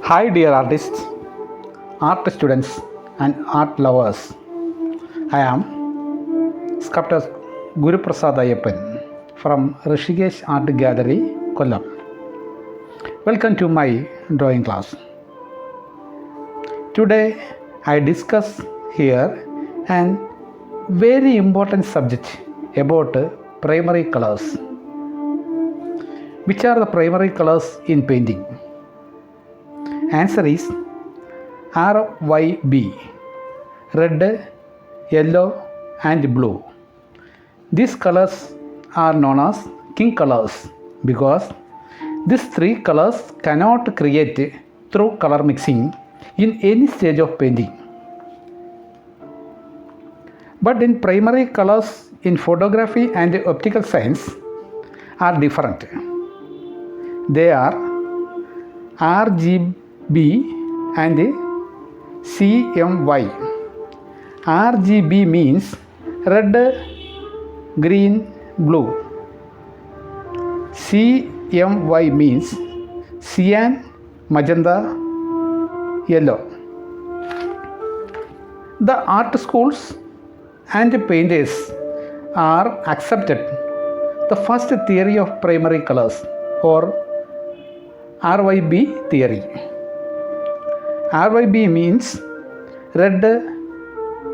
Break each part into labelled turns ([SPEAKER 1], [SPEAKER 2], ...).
[SPEAKER 1] Hi, dear artists, art students, and art lovers. I am sculptor Guru Prasad Ayyappan from Rishikesh Art Gallery, Kollam. Welcome to my drawing class. Today, I discuss here an very important subject about primary colors. Which are the primary colors in painting? Answer is RYB, red, yellow and blue. These colors are known as king colors because these three colors cannot create through color mixing in any stage of painting. But in primary colors in photography and optical science are different. They are RGB and CMY. RGB means red, green, blue. CMY means cyan, magenta, yellow. The art schools and painters are accepted the first theory of primary colors or RYB theory. RYB means red,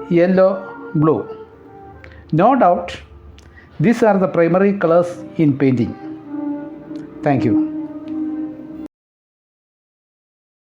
[SPEAKER 1] yellow, blue. No doubt, these are the primary colors in painting. Thank you.